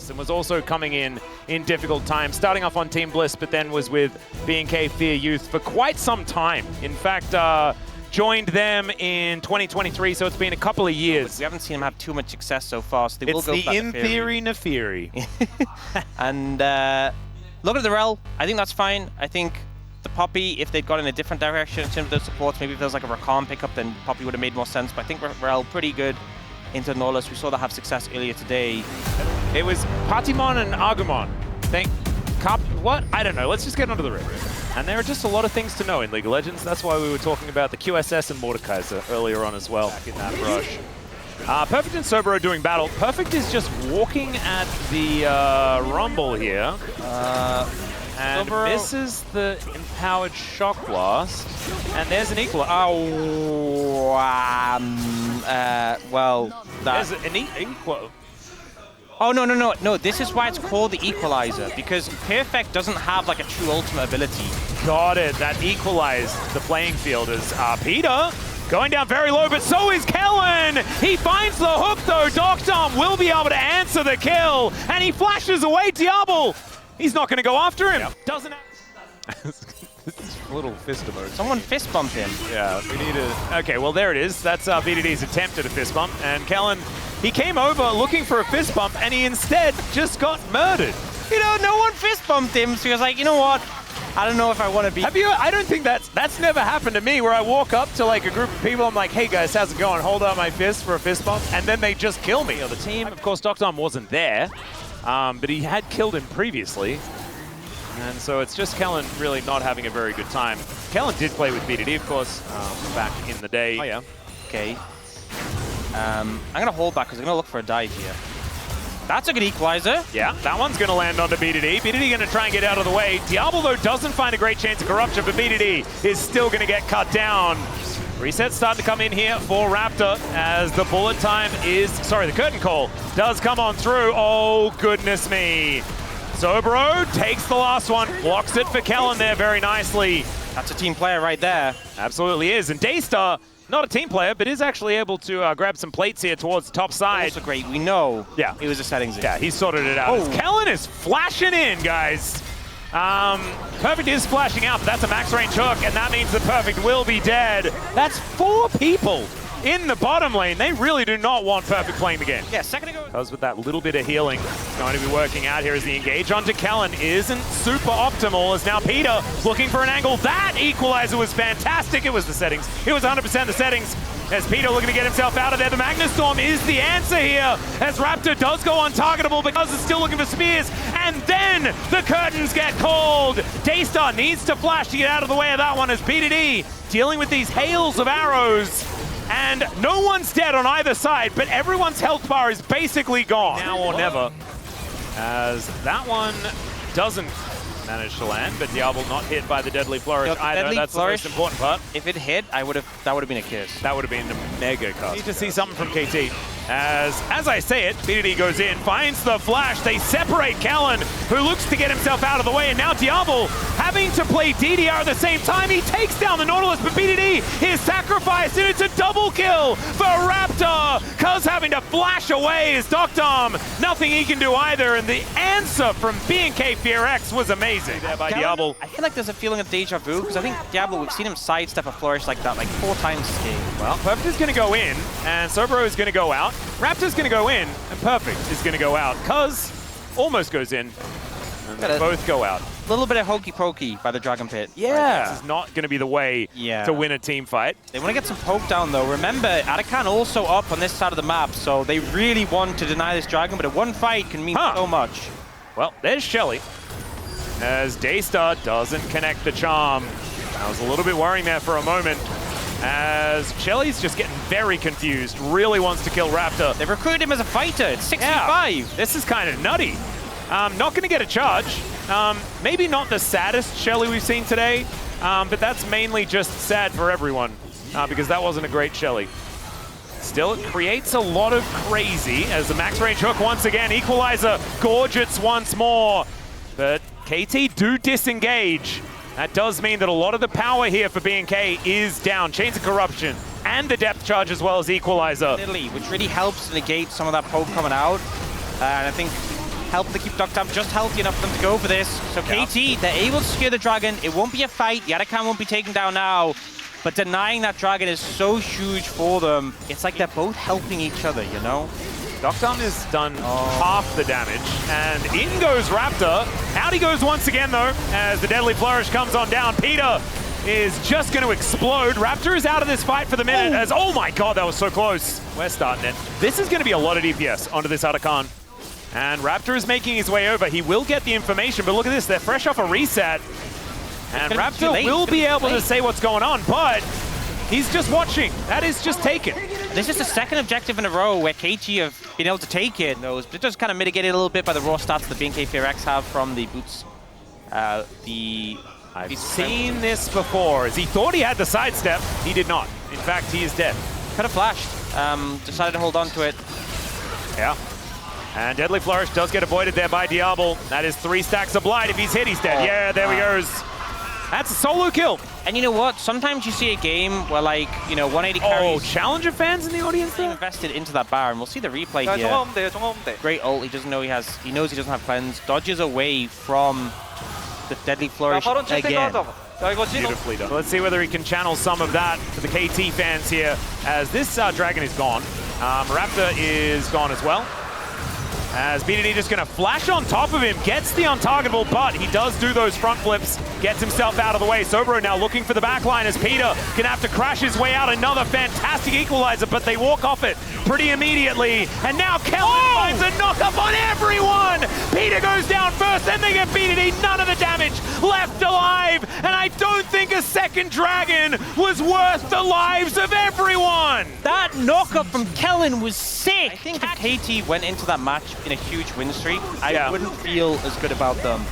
and was also coming in difficult times, starting off on Team Bliss, but then was with B&K Fear Youth for quite some time. In fact, joined them in 2023, so it's been a couple of years. We haven't seen him have too much success so far, so they will It's go the for that in theory Neferi. And look at the rel. I think that's fine. I think the Poppy, if they'd gone in a different direction in terms of those supports, maybe if there was like a Rakan pickup, then Poppy would have made more sense. But I think rel pretty good into Norlis. We saw that have success earlier today. It was Patimon and Agumon. What? I don't know. Let's just get onto the rig. And there are just a lot of things to know in League of Legends. That's why we were talking about the QSS and Mordekaiser earlier on as well. Back in that brush. Perfect and Sobro doing battle. Perfect is just walking at the Rumble here. And Sobro misses the empowered Shock Blast. And there's an equal. Well, there's an equal. Oh, no. This is why it's called the Equalizer, because Perfect doesn't have like a true ultimate ability. Got it. That equalized the playing field as Peter going down very low, but so is Kellen. He finds the hook though. Doctom will be able to answer the kill, and he flashes away Diablo. He's not going to go after him. Yep. Doesn't have... This is a little fist emote. Someone fist bumped him. Yeah, we need a... Okay, well there it is. That's BDD's attempt at a fist bump, and Kellen, he came over looking for a fist bump, and he instead just got murdered. You know, no one fist bumped him, so he was like, you know what? I don't know if I want to be... Have you... I don't think that's never happened to me, where I walk up to like a group of people, I'm like, hey guys, how's it going? Hold out my fist for a fist bump, and then they just kill me. You know, the team, of course, Doctom wasn't there, but he had killed him previously. And so it's just Kellen really not having a very good time. Kellen did play with BDD, of course, back in the day. Oh, yeah. Okay. I'm going to hold back because I'm going to look for a dive here. That's a good equalizer. Yeah, that one's going to land onto BDD. BDD going to try and get out of the way. Diablo, though, doesn't find a great chance of corruption, but BDD is still going to get cut down. Reset's starting to come in here for Raptor as the bullet time is... Sorry, the curtain call does come on through. Oh, goodness me. Sobro takes the last one, blocks it for Kellen there very nicely. That's a team player right there. Absolutely is. And Daystar, not a team player, but is actually able to grab some plates here towards the top side. Also great. We know it was a settings issue. Yeah, he sorted it out. Oh. Kellen is flashing in, guys. Perfect is flashing out, but that's a max range hook, and that means that Perfect will be dead. That's 4 people in the bottom lane. They really do not want Perfect playing the game. Yeah, second ago. Because with that little bit of healing going to be working out here as the engage onto Kellen isn't super optimal, as now Peter looking for an angle. That equalizer was fantastic. It was the settings. It was 100% the settings. As Peter looking to get himself out of there. The Magnus Storm is the answer here, as Raptor does go untargetable because it's still looking for spears, and then the curtains get called. Daystar needs to flash to get out of the way of that one, as BDD dealing with these hails of arrows. And no one's dead on either side, but everyone's health bar is basically gone. Now or never, as that one doesn't manage to land, but Diablo not hit by the Deadly Flourish either. Deadly That's Flourish, the most important part. If it hit, that would have been a kiss. That would have been a mega cut. Need to see something from KT. As I say it, BDD goes in, finds the flash. They separate Kellen, who looks to get himself out of the way, and now Diablo having to play DDR at the same time. He takes down the Nautilus, but BDD is sacrificed, and it's a double kill for Raptor. Cuz having to flash away is Doctom. Nothing he can do either, and the answer from B&K Fear X was amazing there by Diablo. I feel like there's a feeling of deja vu, because I think Diablo, we've seen him sidestep a flourish like that like 4 times this game. Well, Perfect is going to go in, and Sobro is going to go out. Raptor's going to go in, and Perfect is going to go out. Cuz almost goes in, and they both go out. A little bit of hokey pokey by the Dragon Pit. Yeah. Right, this is not going to be the way to win a team fight. They want to get some poke down though. Remember, Arakan also up on this side of the map, so they really want to deny this Dragon, but a one fight can mean so much. Well, there's Shelly, as Daystar doesn't connect the charm. I was a little bit worrying there for a moment, as Shelly's just getting very confused, really wants to kill Raptor. They've recruited him as a fighter. It's 6v5. This is kind of nutty. Not going to get a charge. Maybe not the saddest Shelly we've seen today, but that's mainly just sad for everyone, because that wasn't a great Shelly. Still, it creates a lot of crazy as the max range hook once again. Equalizer, gorgeous once more. But KT do disengage. That does mean that a lot of the power here for B&K is down. Chains of Corruption and the depth charge as well as Equalizer. Which really helps negate some of that poke coming out. And I think help to keep Doctam just healthy enough for them to go for this. So KT, they're able to secure the dragon. It won't be a fight. Yadakan won't be taken down now. But denying that dragon is so huge for them. It's like they're both helping each other, you know? Doctam has done half the damage, and in goes Raptor. Out he goes once again, though, as the Deadly Flourish comes on down. Peter is just going to explode. Raptor is out of this fight for the minute, as, oh my god, that was so close. We're starting it. This is going to be a lot of DPS onto this Atakan. And Raptor is making his way over. He will get the information, but look at this. They're fresh off a reset. And Raptor will be able to say what's going on, but he's just watching. That is just taken. This is the second objective in a row where KT have been able to take it. It just kind of mitigated a little bit by the raw stats that BNK FearX have from the boots. I've seen this before. As he thought he had the sidestep, he did not. In fact, he is dead. Could have flashed. Decided to hold on to it. Yeah. And Deadly Flourish does get avoided there by Diablo. That is 3 stacks of blight. If he's hit, he's dead. Yeah, there he goes. That's a solo kill. And you know what? Sometimes you see a game where, like, you know, 180 carries. Oh, Challenger fans in the audience there? Invested into that bar, and we'll see the replay here. Great ult. He knows he doesn't have cleanse. Dodges away from the Deadly Flourish again. Beautifully done. Let's see whether he can channel some of that for the KT fans here, as this dragon is gone. Raptor is gone as well. As BDD just going to flash on top of him, gets the untargetable, but he does do those front flips, gets himself out of the way. Sobro now looking for the backline as Peter going to have to crash his way out. Another fantastic equalizer, but they walk off it pretty immediately. And now Kellen finds a knock-up on everyone! Peter goes down first, then they get BDD, none of the damage, left alive. And I don't think a second dragon was worth the lives of everyone! That knock-up from Kellen was sick! I think if KT went into that match in a huge win streak, I wouldn't feel as good about them.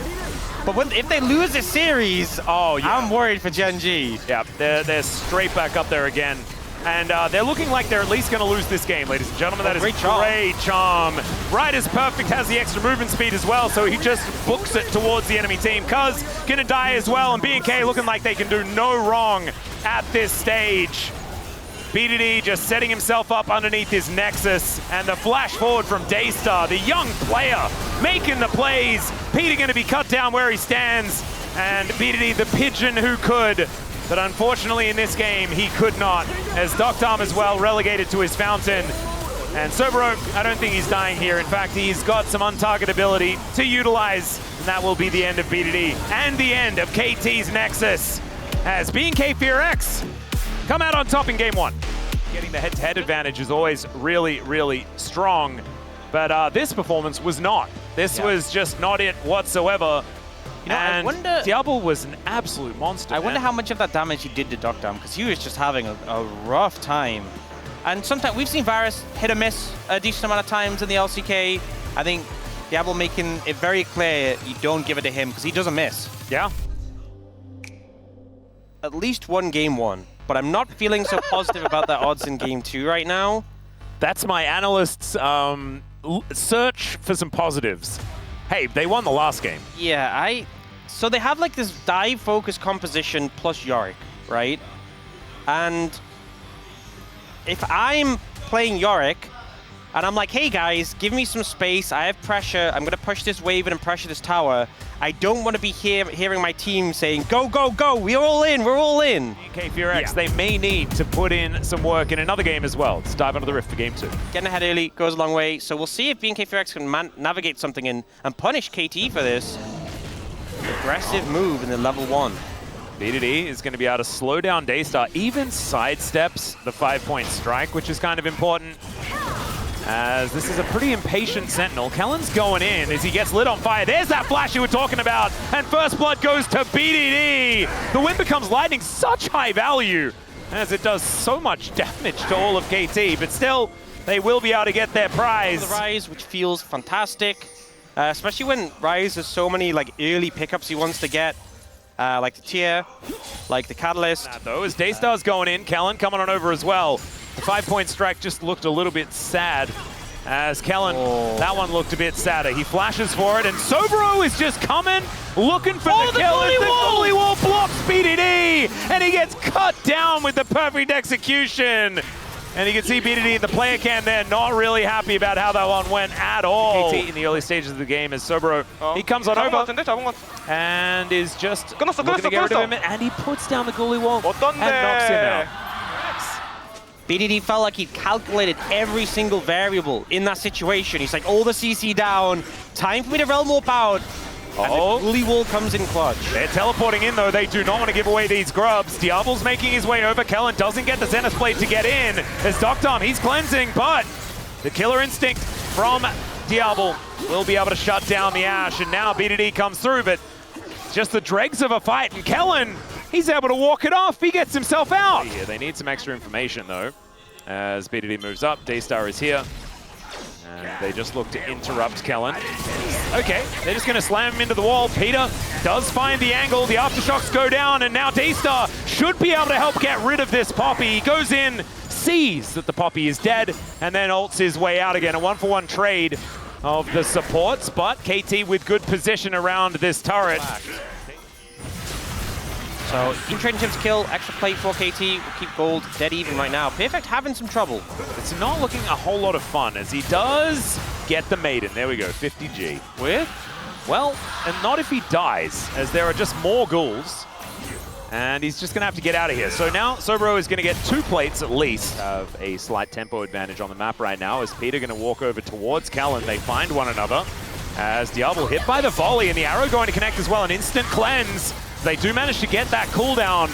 But if they lose this series, I'm worried for Gen G. Yeah, they're straight back up there again. And they're looking like they're at least going to lose this game, ladies and gentlemen. That is great charm. Right is perfect, has the extra movement speed as well, so he just books it towards the enemy team. Cuz going to die as well, and BNK looking like they can do no wrong at this stage. BDD just setting himself up underneath his Nexus, and the flash forward from Daystar, the young player, making the plays. Peter going to be cut down where he stands, and BDD the pigeon who could, but unfortunately in this game he could not, as Doctam as well relegated to his fountain. And Sobro, I don't think he's dying here. In fact, he's got some untargetability to utilize, and that will be the end of BDD and the end of KT's Nexus, as BNK FearX come out on top in game 1. Getting the head-to-head advantage is always really, really strong, but this performance was not. This was just not it whatsoever. You know, and I wonder, Diablo was an absolute monster. I wonder how much of that damage he did to Doctam, because he was just having a rough time. And sometimes we've seen Varus hit or miss a decent amount of times in the LCK. I think Diablo making it very clear you don't give it to him, because he doesn't miss. Yeah. At least one game 1. But I'm not feeling so positive about their odds in game 2 right now. That's my analyst's search for some positives. Hey, they won the last game. Yeah, so they have like this dive-focused composition plus Yorick, right? And if I'm playing Yorick, and I'm like, hey guys, give me some space, I have pressure, I'm gonna push this wave and pressure this tower. I don't want to be hearing my team saying, go, go, go, we're all in, we're all in. BNK FearX, they may need to put in some work in another game as well. Let's dive under the rift for game 2. Getting ahead early goes a long way, so we'll see if BNK FearX can navigate something in and punish KT for this aggressive move in the level 1. BDD is going to be able to slow down Daystar, even sidesteps the 5-point strike, which is kind of important. As this is a pretty impatient Sentinel. Kellen's going in as he gets lit on fire. There's that flash you were talking about. And first blood goes to BDD. The win becomes lightning, such high value, as it does so much damage to all of KT. But still, they will be able to get their prize. The Rise, which feels fantastic. Especially when Rise has so many like early pickups he wants to get. Like the tier, like the catalyst. Though, as Daystar's going in, Kellen coming on over as well. The 5-point strike just looked a little bit sad as Kellen, that one looked a bit sadder. He flashes for it, and Sobro is just coming, looking for the kill. The bully wall blocks BDD, and he gets cut down with the perfect execution. And you can see BDD in the player cam there, not really happy about how that one went at all. KT in the early stages of the game as Sobro, he comes on over and is just looking to get rid of him, and he puts down the ghoulie wall and knocks him out. BDD felt like he'd calculated every single variable in that situation. He's like, all the CC down, time for me to realm warp out. And the ghoulie wall comes in clutch. They're teleporting in though, they do not want to give away these grubs. Diablo's making his way over, Kellen doesn't get the Zenith Blade to get in. As Doctom, he's cleansing, but the killer instinct from Diablo will be able to shut down the Ashe, and now BDD comes through, but just the dregs of a fight, and Kellen, he's able to walk it off, he gets himself out. Yeah, they need some extra information though, as BDD moves up, Daystar is here. And they just look to interrupt Kellen. Okay, they're just going to slam him into the wall. Peter does find the angle. The aftershocks go down, and now Daystar should be able to help get rid of this Poppy. He goes in, sees that the Poppy is dead, and then ults his way out again. A 1-for-1 trade of the supports, but KT with good position around this turret. So, team trading chips kill, extra plate for KT, will keep gold dead even right now. BFX having some trouble. It's not looking a whole lot of fun, as he does get the Maiden. There we go, 50G. With? Well, and not if he dies, as there are just more ghouls. And he's just going to have to get out of here. So now Sobro is going to get 2 plates at least. Have a slight tempo advantage on the map right now, as Peter going to walk over towards Kellen. They find one another, as Diablo hit by the volley, and the arrow going to connect as well. An instant cleanse. They do manage to get that cooldown,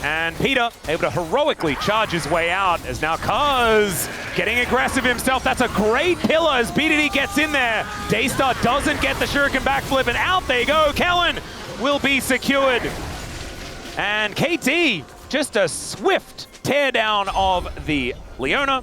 and Peter able to heroically charge his way out, as now Cuz getting aggressive himself. That's a great pillar as BDD gets in there. Daystar doesn't get the shuriken backflip, and out they go. Kellen will be secured. And KT, just a swift teardown of the Leona,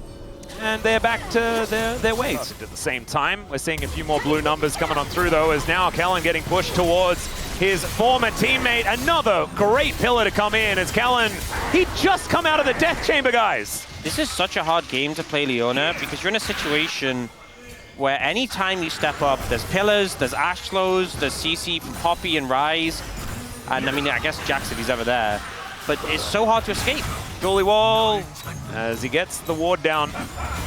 and they're back to their ways. At the same time, we're seeing a few more blue numbers coming on through though, as now Kellen getting pushed towards his former teammate. Another great pillar to come in as Kellen, he just come out of the death chamber, guys. This is such a hard game to play Leona, because you're in a situation where anytime you step up, there's pillars, there's Ashe slows, there's CC from Poppy and Rise, and I mean, I guess Jax if he's ever there, but it's so hard to escape. Ghoulie wall, as he gets the ward down,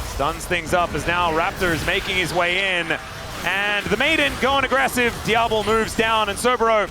stuns things up, as now Raptor is making his way in. And the Maiden going aggressive. Diablo moves down, and Sobro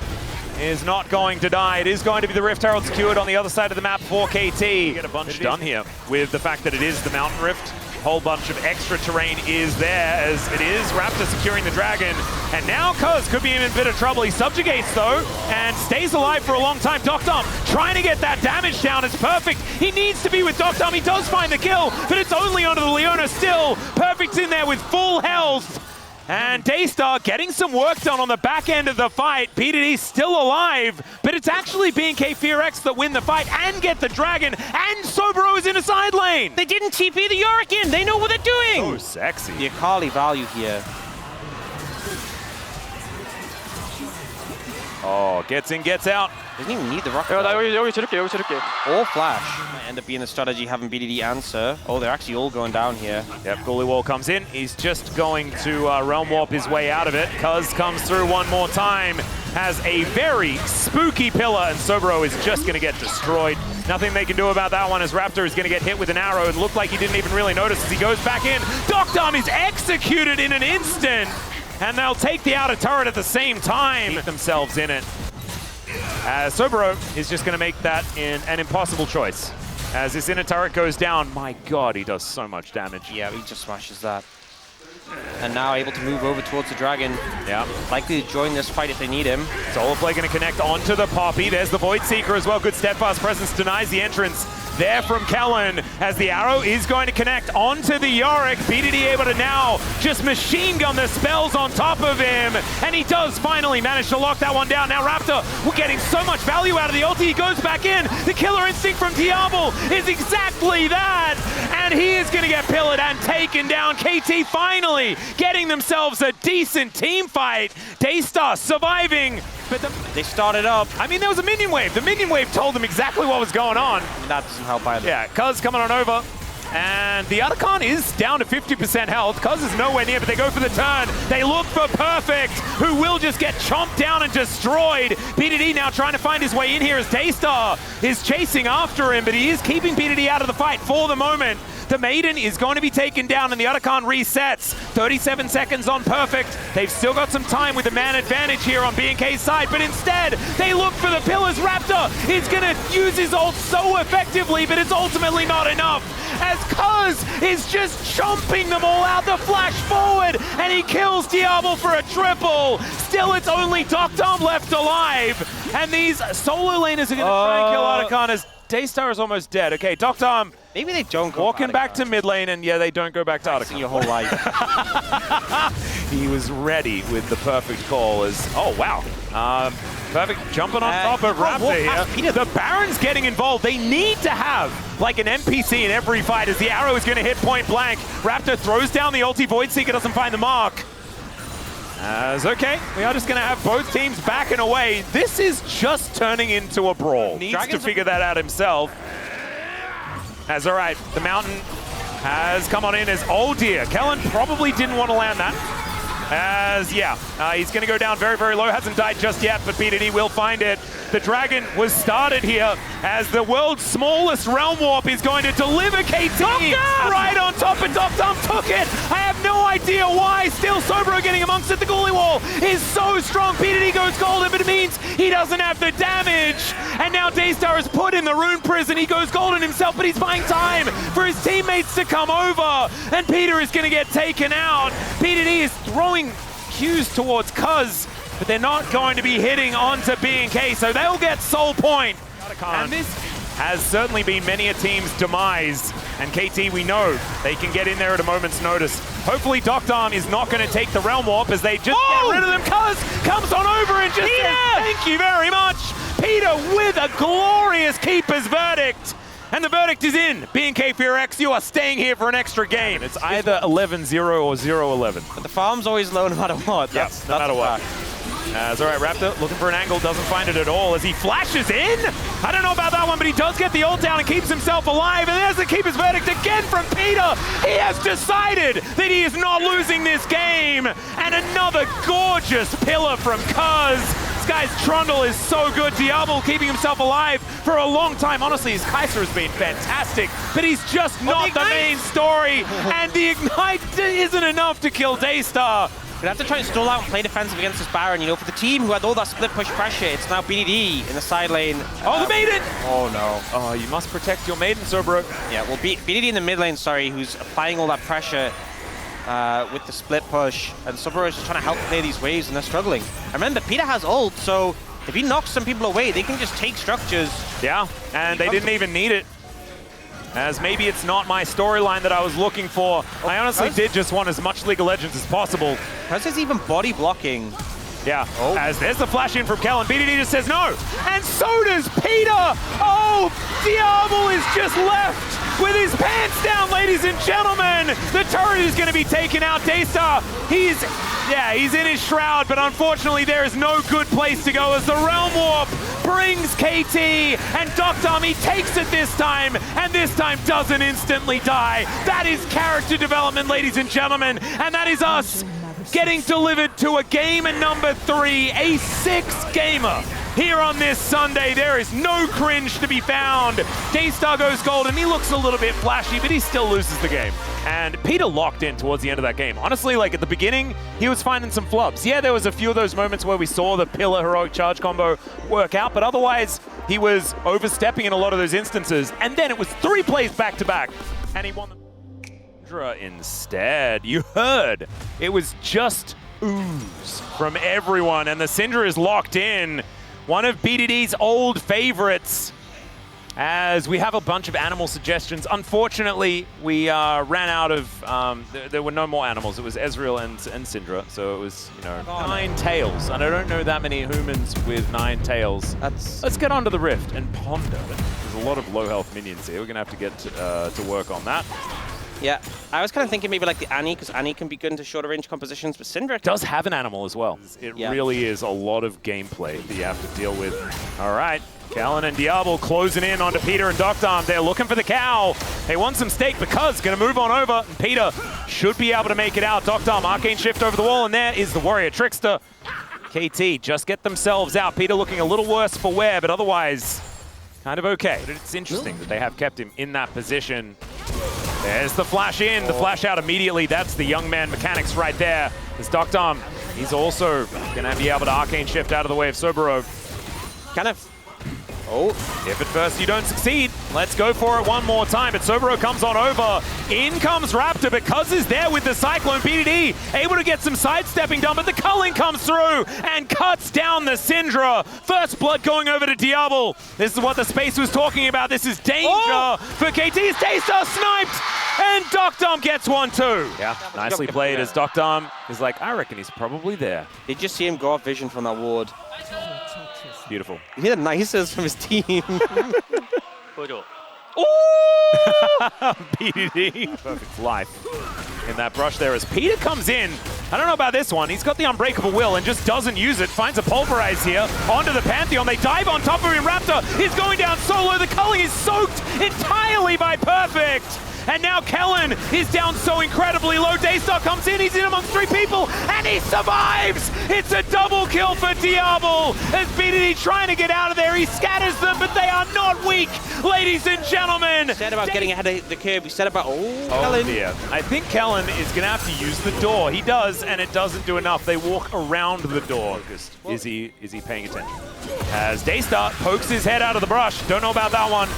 is not going to die. It is going to be the Rift Herald secured on the other side of the map for KT. Get a bunch done here with the fact that it is the Mountain Rift. Whole bunch of extra terrain is there, as it is Raptor securing the dragon. And now Cuz could be in a bit of trouble. He subjugates though, and stays alive for a long time. Doctom trying to get that damage down. It's perfect. He needs to be with Doctom. He does find the kill, but it's only onto the Leona still. Perfect's in there with full health. And Daystar getting some work done on the back end of the fight. BDD still alive, but it's actually BNK FearX that win the fight and get the dragon, and Sobro is in a side lane. They didn't TP the Yorick in. They know what they're doing. Oh, sexy. The Akali value here. Oh, gets in, gets out. Doesn't even need the rocket. Or flash. Might end up being the strategy, having BDD answer. Oh, they're actually all going down here. Yep, Ghoulie Wall comes in. He's just going to realm warp his way out of it. Cuz comes through one more time. Has a very spooky pillar, and Sobro is just going to get destroyed. Nothing they can do about that one, as Raptor is going to get hit with an arrow. It looked like he didn't even really notice as he goes back in. Doctom is executed in an instant, and they'll take the outer turret at the same time. Keep themselves in it. Sobro is just going to make that an impossible choice. As this inner turret goes down, my god, he does so much damage. Yeah, he just smashes that. And now able to move over towards the dragon. Yeah. Likely to join this fight if they need him. Solar Flare going to connect onto the Poppy. There's the Void Seeker as well. Good steadfast presence, denies the entrance there from Kellen, as the arrow is going to connect onto the Yorick. BDD able to now just machine gun the spells on top of him, and he does finally manage to lock that one down. Now Raptor, we're getting so much value out of the ulti. He goes back in. The killer instinct from Diablo is exactly that, and he is going to get pillared and taken down. KT finally getting themselves a decent team fight. Daystar surviving, but they started up. I mean, there was a minion wave. The minion wave told them exactly what was going on. That doesn't help either. Yeah, Cuz coming on over, And the Otacon is down to 50% health. Cuz is nowhere near, but they go for the turn. They look for Perfect, who will just get chomped down and destroyed. BDD now trying to find his way in here as Daystar is chasing after him, but he is keeping BDD out of the fight for the moment. The Maiden is going to be taken down and the Otacon resets. 37 seconds on Perfect. They've still got some time with the man advantage here on B&K's side, but instead they look for the pillars. Raptor is going to use his ult so effectively, but it's ultimately not enough, as Cuz is just chomping them all out. The flash forward, and he kills Diablo for a triple. Still, it's only Doctom left alive, and these solo laners are going to try and kill Otacon as Daystar is almost dead. Okay, Doctom. Maybe they don't go walking back to mid lane, and yeah, they don't go back to Otacon. Your whole life. He was ready with the perfect call as, oh wow. Perfect jumping on top of Raptor here. The Baron's getting involved. They need to have like an NPC in every fight as the arrow is going to hit point blank. Raptor throws down the ulti, Voidseeker doesn't find the mark. As okay, we are just going to have both teams backing away. This is just turning into a brawl. Needs to figure that out himself. As all right, the Mountain has come on in as, oh dear, Kellen probably didn't want to land that. As, yeah, he's going to go down very, very low. Hasn't died just yet, but BDD will find it. The Dragon was started here as the world's smallest Realm Warp is going to deliver KT right on top, and Doctom took it. I have no idea why. Still, Sobro getting amongst it. The Ghoulie Wall is so strong. BDD goes golden, but it means he doesn't have the damage. And now Daystar is put in the Rune Prison. He goes golden himself, but he's buying time for his teammates to come over. And Peter is going to get taken out. BDD is throwing cues towards Cuz, but they're not going to be hitting onto B&K, so they'll get Soul Point. And this has certainly been many a team's demise. And KT, we know they can get in there at a moment's notice. Hopefully Doctom is not going to take the Realm Warp as they just get rid of them. Cuz comes on over and just says, thank you very much. Peter with a glorious keeper's verdict. And the verdict is in. B&K FearX, you are staying here for an extra game. It's either 11-0 or 0-11. But the farm's always low no matter what. Yes, no matter what. It's all right, Raptor looking for an angle, doesn't find it at all as he flashes in. I don't know about that one, but he does get the ult down and keeps himself alive. And there's the keeper's verdict again from Peter. He has decided that he is not losing this game. And another gorgeous pillar from Cuz. This guy's Trundle is so good. Diablo keeping himself alive for a long time. Honestly, his Kaiser has been fantastic, but he's just not the main story. And the Ignite isn't enough to kill Daystar. They have to try and stall out and play defensive against this Baron. You know, for the team who had all that split push pressure, it's now BDD in the side lane. Oh, the Maiden! Oh, no. Oh, you must protect your Maiden, Sobro. Yeah, well, BDD in the mid lane, sorry, who's applying all that pressure with the split push. And Sobro is just trying to help play these waves, and they're struggling. And remember, Peter has ult, so if he knocks some people away, they can just take structures. Yeah, and they didn't even need it. As maybe it's not my storyline that I was looking for. I honestly did just want as much League of Legends as possible. Cuz is even body blocking. Yeah, as there's the flash in from Kellen. BDD just says no, and so does Peter. Oh, Diablo is just left with his pants down, ladies and gentlemen. The turret is going to be taken out. Daystar, he's in his shroud, but unfortunately there is no good place to go as the Realm Warp brings KT, and Doctom, he takes it this time, and this time doesn't instantly die. That is character development, ladies and gentlemen, and that is us getting delivered to a game in number 3, a 6th gamer. Here on this Sunday, there is no cringe to be found. Daystar goes gold, and he looks a little bit flashy, but he still loses the game. And Peter locked in towards the end of that game. Honestly, like at the beginning, he was finding some flubs. Yeah, there was a few of those moments where we saw the Pillar Heroic Charge combo work out, but otherwise, he was overstepping in a lot of those instances. And then it was 3 plays back-to-back, and he won the Syndra instead. You heard. It was just ooze from everyone, and the Syndra is locked in. One of BDD's old favorites, as we have a bunch of animal suggestions. Unfortunately, we ran out of, there were no more animals. It was Ezreal and Syndra, so it was, 9 tails. And I don't know that many humans with 9 tails. Let's get onto the Rift and ponder. There's a lot of low health minions here. We're going to have to get to work on that. Yeah, I was kind of thinking maybe like the Annie, because Annie can be good into shorter range compositions, but Syndra Does have an animal as well. It really is a lot of gameplay that you have to deal with. All right, Kellen and Diablo closing in onto Peter and Doctarm. They're looking for the cow. They want some steak because going to move on over. And Peter should be able to make it out. Doctarm, Arcane Shift over the wall, and there is the Warrior Trickster. KT just get themselves out. Peter looking a little worse for wear, but otherwise kind of okay. But it's interesting that they have kept him in that position. There's the flash in, the flash out immediately. That's the young man mechanics right there. There's Doctarm. He's also going to be able to Arcane Shift out of the way of Soboro. kind of... Oh, if at first you don't succeed, let's go for it one more time. But Soboro comes on over. In comes Raptor, but Cuz is there with the Cyclone. BDD able to get some sidestepping done, but the culling comes through and cuts down the Syndra. First blood going over to Diablo. This is what the space was talking about. This is danger for KT. Daystar sniped, and Doctarm gets one too. Yeah, nicely played as Doctarm is like, I reckon he's probably there. Did you see him go off vision from that ward? Beautiful. You hear the nices from his team. BDD. Perfect life in that brush there as Peter comes in. I don't know about this one. He's got the Unbreakable Will and just doesn't use it. Finds a Pulverize here onto the Pantheon. They dive on top of him. Raptor is going down solo. The culling is soaked entirely by Perfect. And now Kellen is down so incredibly low. Daystar comes in, he's in amongst three people, and he survives! It's a double kill for Diablo as BDD trying to get out of there. He scatters them, but they are not weak, ladies and gentlemen. We said about getting ahead of the curve. We said about, Kellen. Dear. I think Kellen is going to have to use the door. He does, and it doesn't do enough. They walk around the door. Is he paying attention? As Daystar pokes his head out of the brush. Don't know about that one.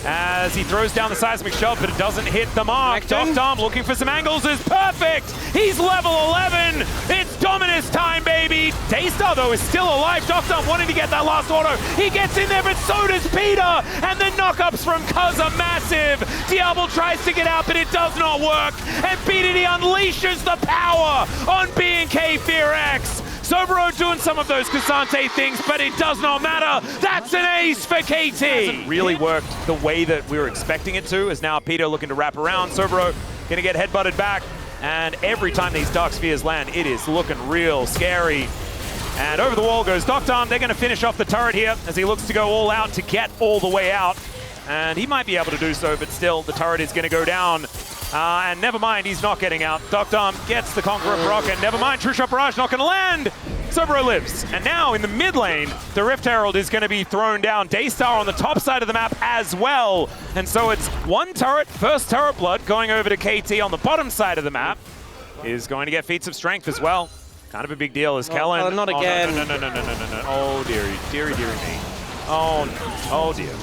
As he throws down the seismic shove, but it doesn't hit the mark. Doctarm looking for some angles is perfect. He's level 11. It's Dominus time, baby. Daystar, though, is still alive. Doctarm wanting to get that last auto. He gets in there, but so does Peter. And the knockups from Cuz are massive. Diablo tries to get out, but it does not work. And BDD unleashes the power on B&K FearX. Soboro doing some of those Cassante things, but it does not matter. That's an ace for KT. It hasn't really worked the way that we were expecting it to, as now Peter looking to wrap around. Soboro gonna get headbutted back, and every time these Dark Spheres land, it is looking real scary. And over the wall goes Doctarm. They're gonna finish off the turret here as he looks to go all out to get all the way out. And he might be able to do so, but still, the turret is gonna go down. And never mind, he's not getting out. Doctarm gets the Conqueror Rocket. Never mind, True Shot Barrage not going to land. Soboro lives. And now in the mid lane, the Rift Herald is going to be thrown down. Daystar on the top side of the map as well. And so it's one turret, first turret blood, going over to KT on the bottom side of the map. Is going to get feats of strength as well. Kind of a big deal as Kellen. Oh, not again. No. Oh, dearie me. Oh dear.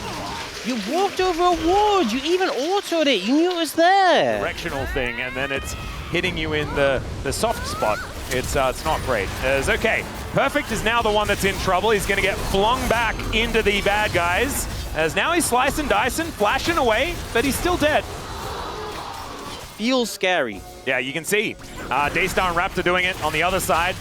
You walked over a ward. You even autoed it. You knew it was there. Directional thing, and then it's hitting you in the soft spot. It's not great. It's okay. Perfect is now the one that's in trouble. He's going to get flung back into the bad guys. As now he's slicing, dicing, flashing away, but he's still dead. Feels scary. Yeah, you can see Daystar and Raptor doing it on the other side.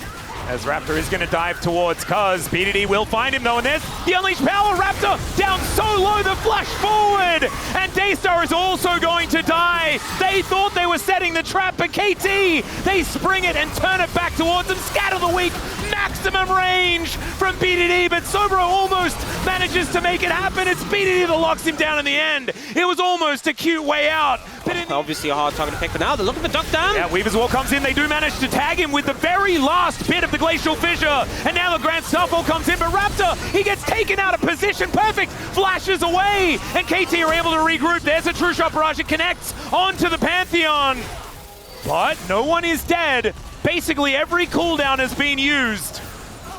As Raptor is going to dive towards Cuz. BDD will find him though, and there's the Unleashed Power. Raptor down so low, the flash forward! And Daystar is also going to die. They thought they were setting the trap, but KT, they spring it and turn it back towards them. Scatter the weak, maximum range from BDD, but Soboro almost manages to make it happen. It's BDD that locks him down in the end. It was almost a cute way out. But obviously a hard target to pick, but now they're looking for Doctarm. Yeah, Weaver's Wall comes in. They do manage to tag him with the very last bit of the Glacial Fissure. And now the Grand Starfall comes in, but Raptor, he gets taken out of position. Perfect flashes away, and KT are able to regroup. There's a True Shot Barrage. It connects onto the Pantheon. But no one is dead. Basically every cooldown has been used,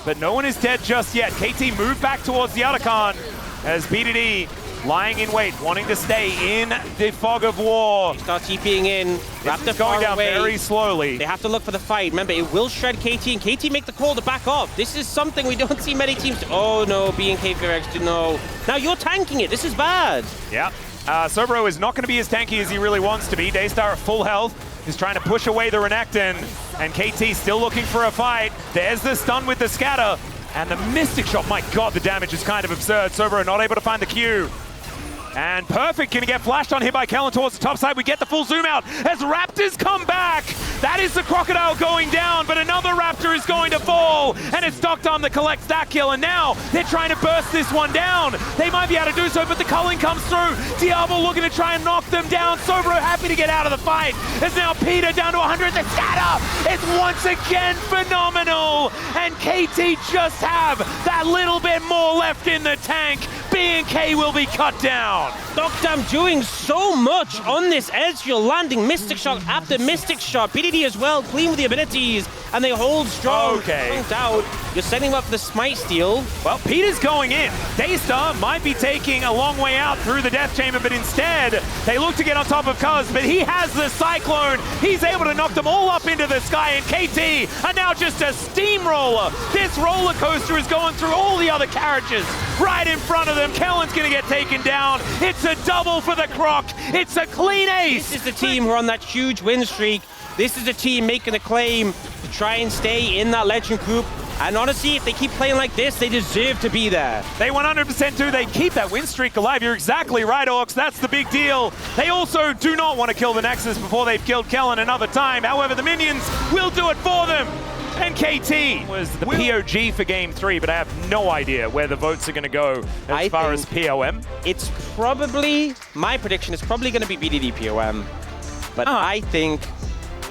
but no one is dead just yet. KT moved back towards the Otacon as BDD lying in wait, wanting to stay in the fog of war. Start TPing in. Raptor going down away. very slowly. They have to look for the fight. Remember, it will shred KT, and KT make the call to back off. This is something we don't see many teams do. Oh no, B&K FearX do no. Now you're tanking it. This is bad. Yeah. Soboro is not going to be as tanky as he really wants to be. Daystar at full health is trying to push away the Renekton, and KT still looking for a fight. There's the stun with the scatter, and the Mystic Shot. My god, the damage is kind of absurd. Soboro not able to find the Q. And Perfect gonna get flashed on here by Kellen towards the top side. We get the full zoom out as Raptors come back. That is the Crocodile going down, but another Raptor is going to fall. And it's Doctom that collects that kill. And now they're trying to burst this one down. They might be able to do so, but the culling comes through. Diablo looking to try and knock them down. Sobro happy to get out of the fight. As now Peter down to 100. The scatter is once again phenomenal. And KT just have that little bit more left in the tank. B&K will be cut down. Doctom doing so much on this Ezreal, landing Mystic Shot after Mystic Shot. BDD as well, clean with the abilities, and they hold strong. Okay. Out. You're setting him up for the Smite steal. Well, Peter's going in. Daystar might be taking a long way out through the Death Chamber, but instead, they look to get on top of Cuz, but he has the Cyclone. He's able to knock them all up into the sky, and KT are now just a steamroller. This roller coaster is going through all the other carriages right in front of them. Kellen's gonna get taken down. It's a double for the Croc. It's a clean ace. This is the team who are on that huge win streak. This is the team making the claim to try and stay in that legend group. And honestly, if they keep playing like this, they deserve to be there. They 100% do. They keep that win streak alive. You're exactly right, Orcs. That's the big deal. They also do not want to kill the Nexus before they've killed Kellen another time. However, the minions will do it for them. And KT was the POG for Game 3, but I have no idea where the votes are going to go as far as POM. It's probably, my prediction is probably going to be BDD POM. But I think,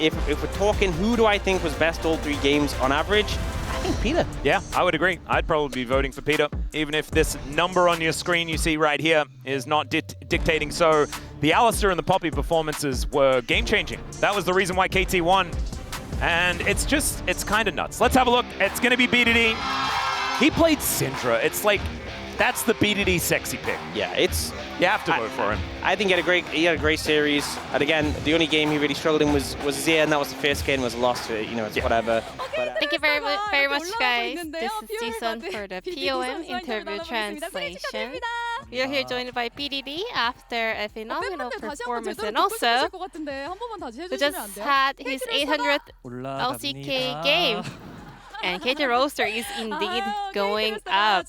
if we're talking who do I think was best all 3 games on average, I think Peter. Yeah, I would agree. I'd probably be voting for Peter, even if this number on your screen you see right here is not dictating so. The Alistair and the Poppy performances were game-changing. That was the reason why KT won. And it's kind of nuts. Let's have a look. It's going to be BDD. He played Syndra. It's like, that's the BDD sexy pick. Yeah, you have to vote for him. I think he had a great series. And again, the only game he really struggled in was Zia, and that was the first game, was lost to it, it's whatever. But, Thank you very much, guys. This is Jason for the POM interview translation. We are here joined by BDD after a phenomenal performance, and also who just had his 800th LCK game. And KT Roaster is indeed going up.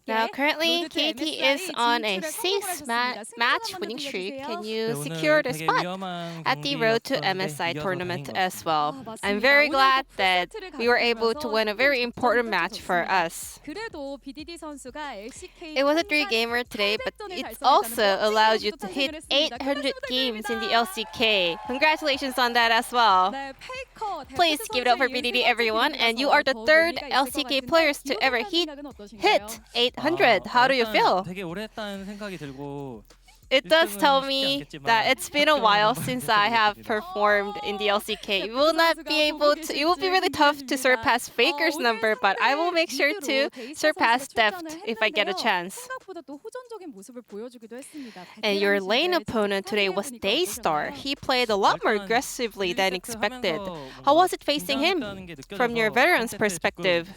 Now currently KT is on a 6-match winning streak. Can you secure the spot at the Road to MSI tournament as well? I'm very glad that we were able to win a very important match for us. It was a 3-gamer today, but it also allowed you to hit 800 games in the LCK. Congratulations on that as well. Please give it up for BDD, everyone. And you are the 3rd LCK players to ever hit 800. How do you feel? It does tell me that it's been a while since I have performed in the LCK. You will not be able to, it will be really tough to surpass Faker's number, but I will make sure to surpass Deft if I get a chance. And your lane opponent today was Daystar. He played a lot more aggressively than expected. How was it facing him from your veteran's perspective?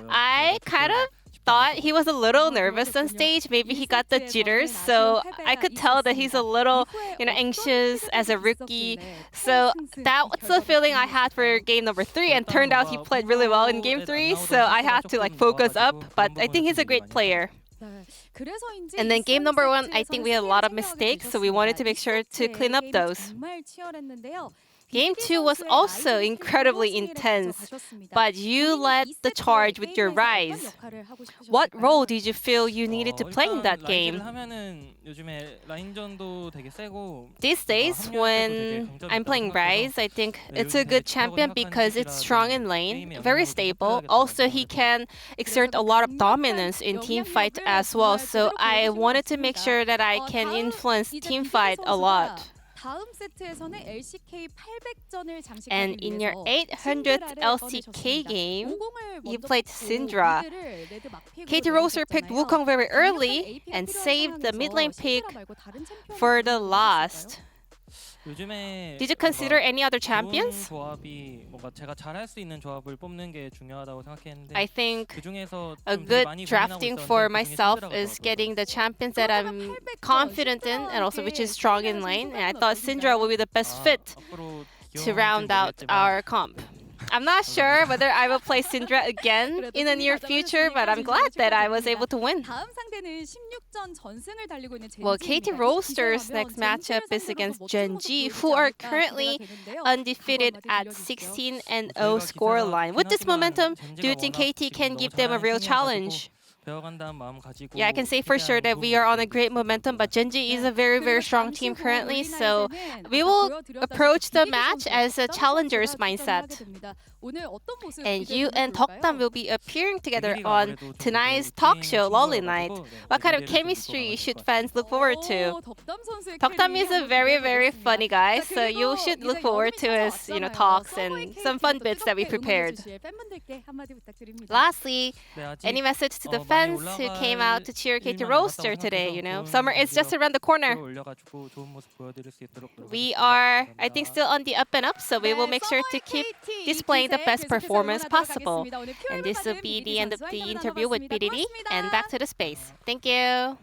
I kind of thought he was a little nervous on stage. Maybe he got the jitters, so I could tell that he's a little, anxious as a rookie. So that was the feeling I had for game number 3, and turned out he played really well in game 3. So I had to focus up, but I think he's a great player. And then game number 1, I think we had a lot of mistakes, so we wanted to make sure to clean up those. Game 2 was also incredibly intense, but you led the charge with your Rise. What role did you feel you needed to play in that game? These days, when I'm playing Rise, I think it's a good champion because it's strong in lane, very stable. Also, he can exert a lot of dominance in teamfight as well, so I wanted to make sure that I can influence teamfight a lot. And in your 800th LCK game, you played Syndra. KT Roaster picked Wukong very early and saved the mid lane pick for the last. Did you consider any other champions? I think a good drafting for myself is getting the champions that I'm confident in and also which is strong in lane. And I thought Syndra would be the best fit to round out our comp. I'm not sure whether I will play Syndra again in the near future, but I'm glad that I was able to win. Well, KT Roasters' next matchup is against Gen.G, who are currently undefeated at 16-0 scoreline. With this momentum, do you think KT can give them a real challenge? Yeah, I can say for sure that we are on a great momentum, but Gen.G is a very, very strong team currently, so we will approach the match as a challenger's mindset. And you and Deokdam will be appearing together on tonight's talk show, Lolly Night. What kind of chemistry should fans look forward to? Deokdam is a very, very funny guy, so you should look forward to his, talks and some fun bits that we prepared. Lastly, any message to the fans who came out to cheer KT Roaster today? Summer is just around the corner. We are, I think, still on the up and up, so we will make sure to keep displaying the best performance possible. And this will be the end of the interview with BDD, and back to the space. Thank you.